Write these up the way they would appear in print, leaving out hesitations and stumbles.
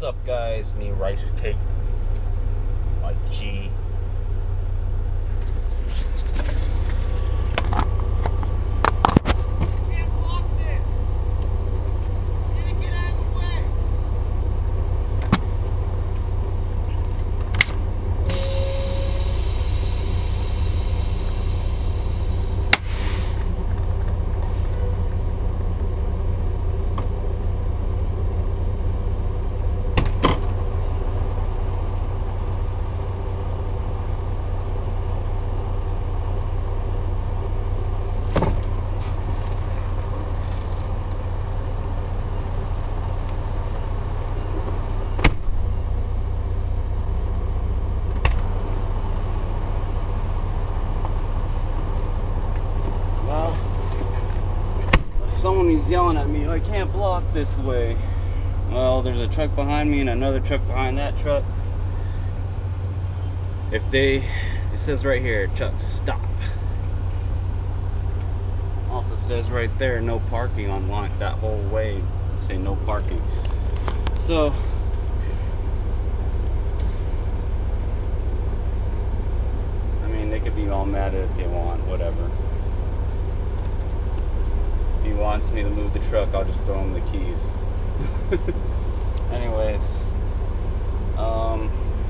What's up, guys? Me, Rice Cake, my G. Someone is yelling at me, I can't block this way. Well, there's a truck behind me and another truck behind that truck. It says right here, truck stop. Also says right there, no parking on that whole way. Say no parking. So, I mean, they could be all mad if they want, whatever. If he wants me to move the truck, I'll just throw him the keys. Anyways,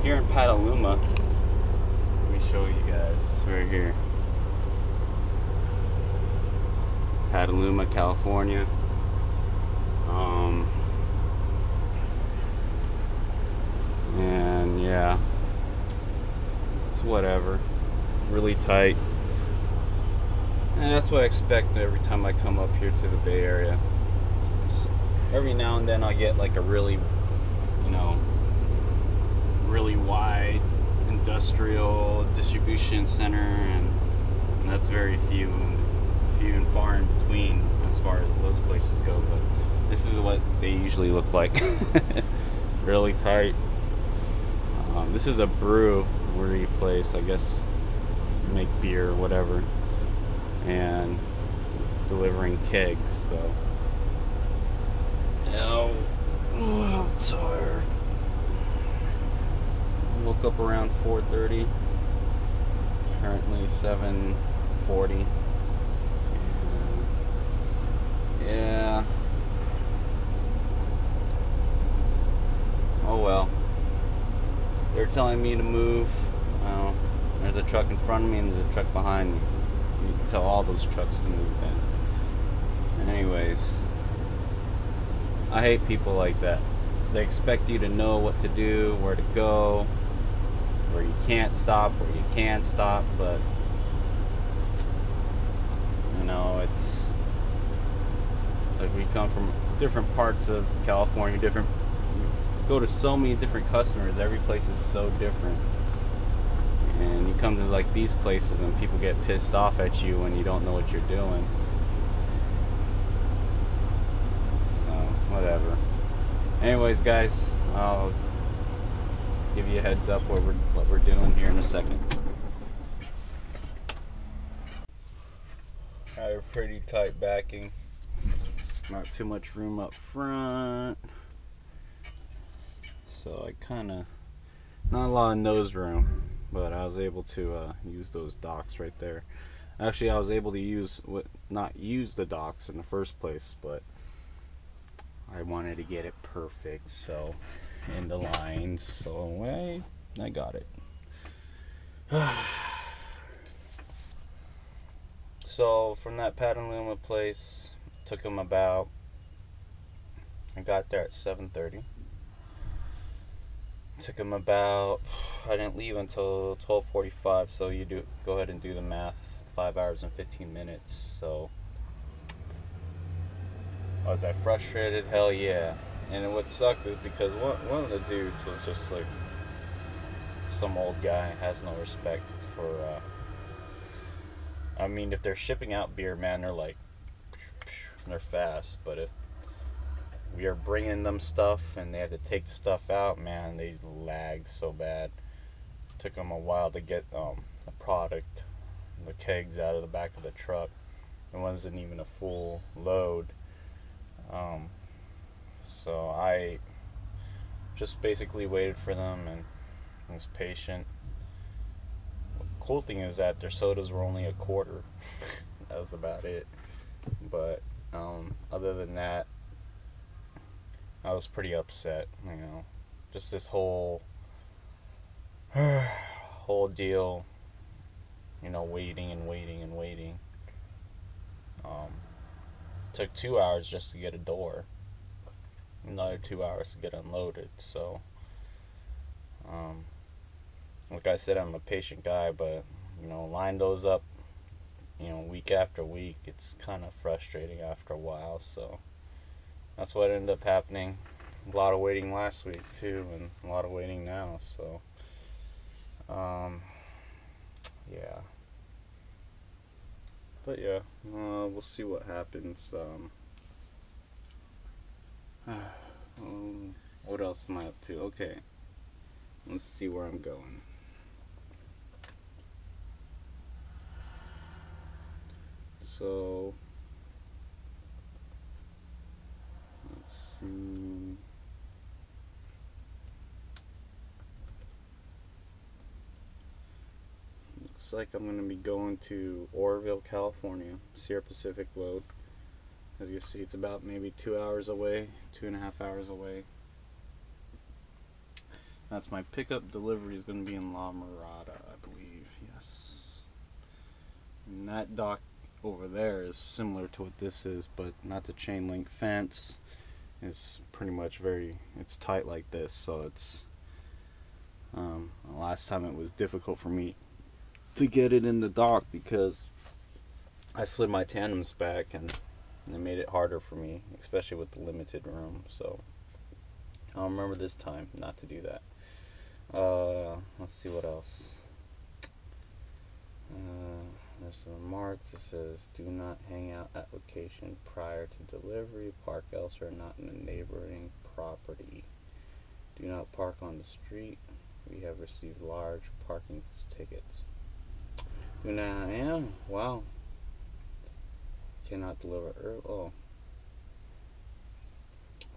here in Petaluma, let me show you guys right here. Petaluma, California. And yeah, it's whatever. It's really tight. And that's what I expect every time I come up here to the Bay Area. Every now and then I'll get like a really, really wide industrial distribution center, and that's very few and far in between as far as those places go. But this is what they usually look like. Really tight. This is a brewery place, I guess. Make beer or whatever. And delivering kegs, so I'm tired. Woke up around 4:30. Currently 7:40. Yeah. Oh well. They're telling me to move. There's a truck in front of me and there's a truck behind me. You can tell all those trucks to move then. And anyways, I hate people like that. They expect you to know what to do, where to go, where you can't stop, where you can stop, but it's like we come from different parts of California, go to so many different customers. Every place is so different. And you come to like these places and people get pissed off at you when you don't know what you're doing. So, whatever. Anyways, guys, I'll give you a heads up what we're doing here in a second. I have pretty tight backing. Not too much room up front. So not a lot of nose room. But I was able to use those docks right there. Actually, I was able to not use the docks in the first place, but I wanted to get it perfect, so in the lines. So I got it. So from that Petaluma place, took him I got there at 7:30. Took him I didn't leave until 12:45, so go ahead and do the math, 5 hours and 15 minutes. So was I frustrated? Hell yeah. And what sucked is because one of the dudes was just like some old guy, has no respect for if they're shipping out beer, man, they're fast, but if we are bringing them stuff and they have to take the stuff out, man, they lag so bad. Took them a while to get the product, the kegs out of the back of the truck. It wasn't even a full load. So just basically waited for them and was patient. Cool thing is that their sodas were only a quarter. That was about it. But other than that, I was pretty upset. Just this whole whole deal. Waiting and waiting and waiting. Took 2 hours just to get a door. Another 2 hours to get unloaded. So, like I said, I'm a patient guy, but line those up, week after week. It's kind of frustrating after a while. So that's what ended up happening. A lot of waiting last week too, and a lot of waiting now. So, yeah. But yeah, we'll see what happens. What else am I up to? Okay, let's see where I'm going. So, let's see. Looks like I'm going to be going to Oroville, California, Sierra Pacific load. As you see, it's about maybe 2 hours away, 2.5 hours away. That's my pickup. Delivery is going to be in La Mirada, I believe. Yes. And that dock over there is similar to what this is, but not the chain link fence. It's pretty much it's tight like this, so it's last time it was difficult for me to get it in the dock because I slid my tandems back and it made it harder for me, especially with the limited room. So I'll remember this time not to do that. Let's see what else. There's some remarks. It says, do not hang out at location prior to delivery. Park elsewhere, not in the neighboring property. Do not park on the street. We have received large parking tickets. Do not, yeah, wow. Cannot deliver early. Oh.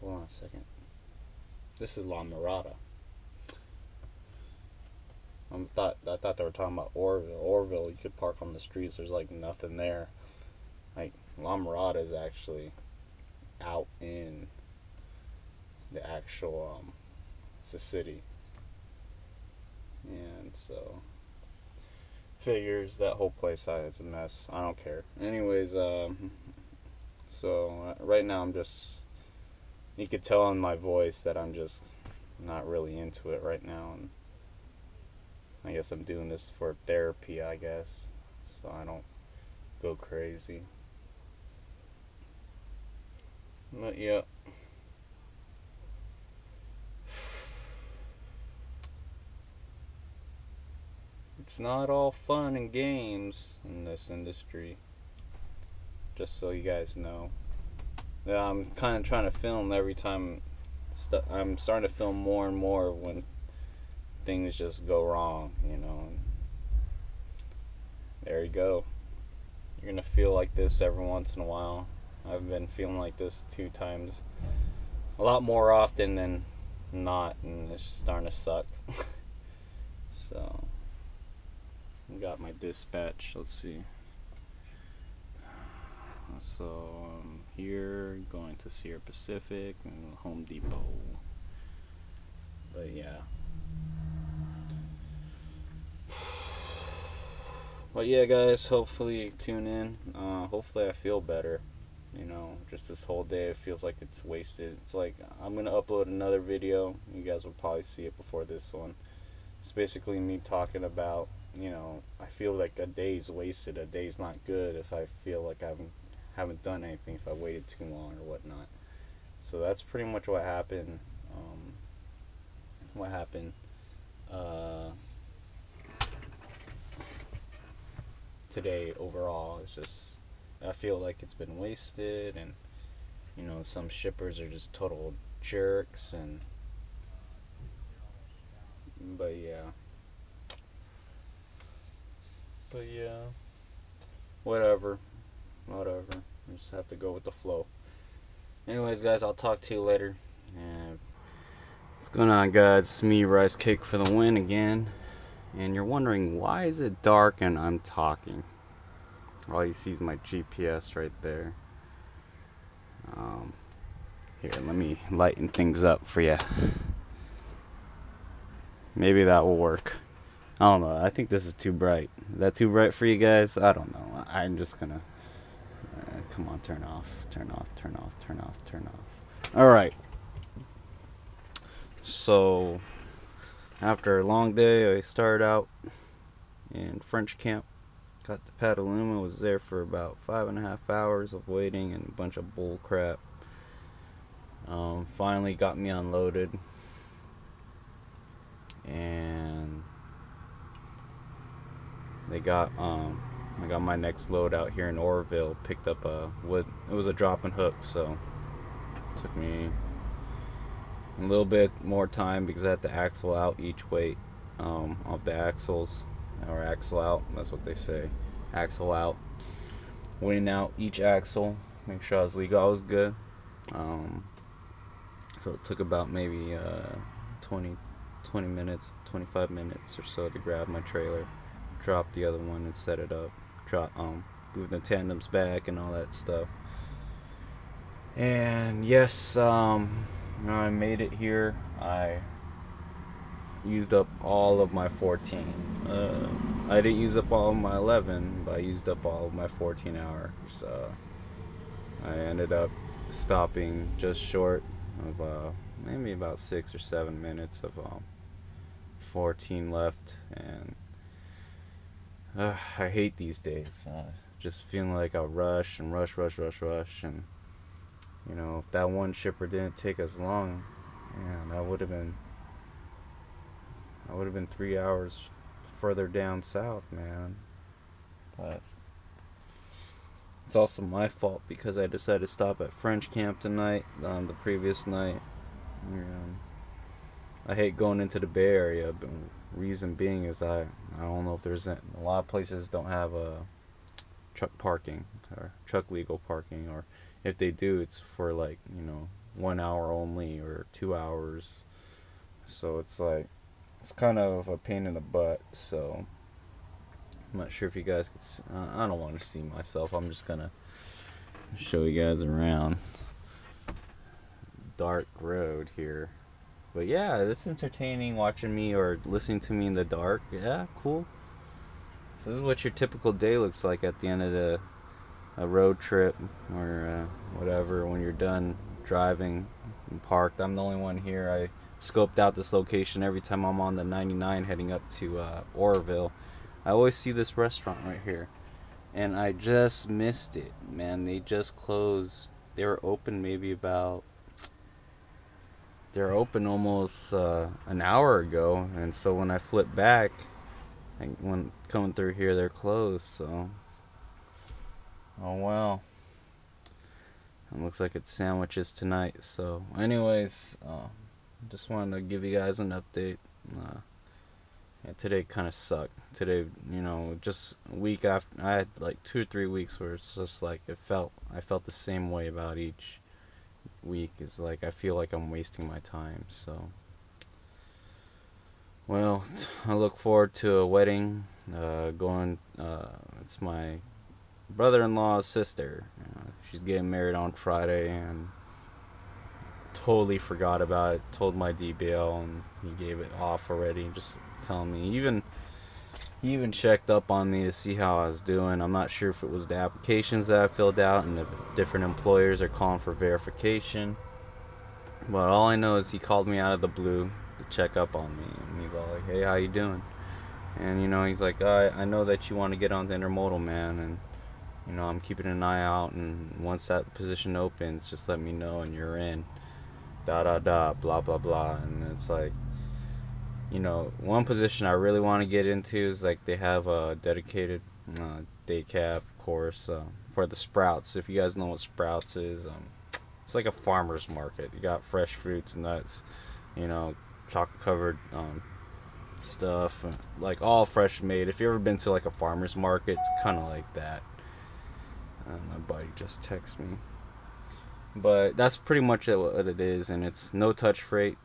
Hold on a second. This is La Mirada. I thought they were talking about Oroville. Oroville, you could park on the streets. There's like nothing there. Like La Mirada is actually out in the actual it's a city, and so figures that whole place is a mess. I don't care. Anyways, so right now you could tell in my voice that I'm just not really into it right now, and I guess I'm doing this for therapy, I guess, so I don't go crazy. But yeah. It's not all fun and games in this industry. Just so you guys know. Yeah, I'm kind of trying to film every time. I'm starting to film more and more when things just go wrong, And there you go. You're gonna feel like this every once in a while. I've been feeling like this 2 times, a lot more often than not, and it's starting to suck. So, we got my dispatch. Let's see. So here, going to Sierra Pacific and Home Depot. But yeah. But yeah, guys, hopefully tune in. Hopefully I feel better. Just this whole day it feels like it's wasted. It's like I'm going to upload another video. You guys will probably see it before this one. It's basically me talking about, I feel like a day's wasted. A day's not good if I feel like I haven't done anything, if I waited too long or whatnot. So that's pretty much what happened. Today overall. It's just, I feel like it's been wasted, and some shippers are just total jerks, but yeah, whatever, I just have to go with the flow. Anyways, guys, I'll talk to you later, and What's going on, guys? It's me, Rice Cake for the win again. And you're wondering, why is it dark and I'm talking? All you see is my GPS right there. Here, let me lighten things up for you. Maybe that will work. I don't know. I think this is too bright. Is that too bright for you guys? I don't know. I'm just gonna... come on, turn off. Turn off, turn off, turn off, turn off. Alright. So, after a long day, I started out in French camp. Got to Petaluma, was there for about 5.5 hours of waiting and a bunch of bull crap. Finally got me unloaded. And I got my next load out here in Oroville. Picked up it was a drop and hook, so it took me a little bit more time because I had to axle out each weight of the axles, or axle out, that's what they say, axle out, weighing out each axle, make sure I was legal, I was good. So it took about maybe 20 minutes, 25 minutes or so to grab my trailer, drop the other one and set it up, move the tandems back and all that stuff. And yes, I made it here. I used up all of my 14. I didn't use up all of my 11, but I used up all of my 14 hours. I ended up stopping just short of maybe about 6 or 7 minutes of 14 left, and I hate these days. Just feeling like I rush, and you know, if that one shipper didn't take as long, man, I would have been 3 hours further down south, man. But it's also my fault because I decided to stop at French camp tonight, the previous night. I hate going into the Bay Area, but reason being is I don't know if there's a lot of places don't have truck parking or truck legal parking, or if they do, it's for like, you know, 1 hour only or 2 hours. So it's like, it's kind of a pain in the butt. So I'm not sure if you guys could see, I don't want to see myself. I'm just gonna show you guys around. Dark road here. But yeah, it's entertaining watching me or listening to me in the dark. Yeah, cool. So this is what your typical day looks like at the end of a road trip or whatever, when you're done driving and parked. I'm the only one here. I scoped out this location every time I'm on the 99 heading up to Oroville. I always see this restaurant right here, and I just missed it, man. They just closed. They were open maybe about... They're open almost an hour ago, and so when I flip back, when coming through here, they're closed. So, oh well. It looks like it's sandwiches tonight. So, anyways, just wanted to give you guys an update. Yeah, today kind of sucked. Today, you know, just a week after, I had like 2 or 3 weeks where it's just like I felt the same way about each week. Is like I feel like I'm wasting my time. So, well, I look forward to a wedding. It's my brother-in-law's sister. She's getting married on Friday, and totally forgot about it. Told my DBL, and he gave it off already. Just telling me, he even checked up on me to see how I was doing. I'm not sure if it was the applications that I filled out and the different employers are calling for verification. But all I know is he called me out of the blue to check up on me. And he's all like, hey, how you doing? And, you know, he's like, I know that you want to get on the intermodal, man. And, you know, I'm keeping an eye out. And once that position opens, just let me know and you're in. Blah, blah, blah. And it's like, you know, one position I really want to get into is like they have a dedicated day cab course for the Sprouts. If you guys know what Sprouts is, it's like a farmer's market. You got fresh fruits and nuts, you know, chocolate covered stuff, like all fresh made. If you've ever been to like a farmer's market, it's kind of like that. My buddy just texted me. But that's pretty much what it is, and it's no touch freight.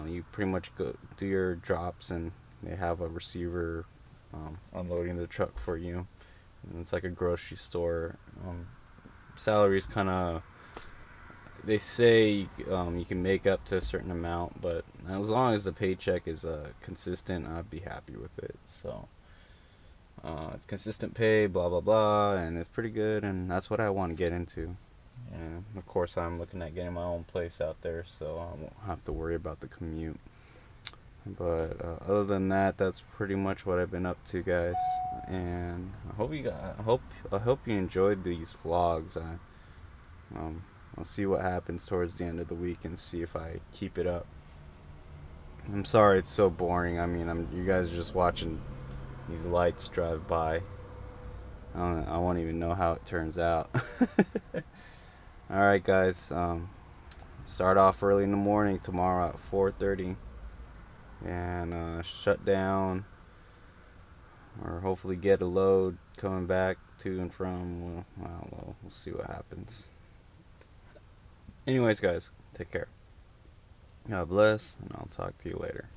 You pretty much go do your drops, and they have a receiver unloading the truck for you. And it's like a grocery store. Salaries kind of, they say you can make up to a certain amount, but as long as the paycheck is consistent, I'd be happy with it. So it's consistent pay, blah blah blah, and it's pretty good, and that's what I want to get into. And of course, I'm looking at getting my own place out there, so I won't have to worry about the commute. But other than that, that's pretty much what I've been up to, guys. And I hope you enjoyed these vlogs. I'll see what happens towards the end of the week and see if I keep it up. I'm sorry it's so boring. I mean, you guys are just watching these lights drive by. I won't even know how it turns out. Alright, guys. Start off early in the morning tomorrow at 4:30. And shut down, or hopefully get a load coming back to and from. Well, I don't know. We'll see what happens. Anyways, guys, take care. God bless, and I'll talk to you later.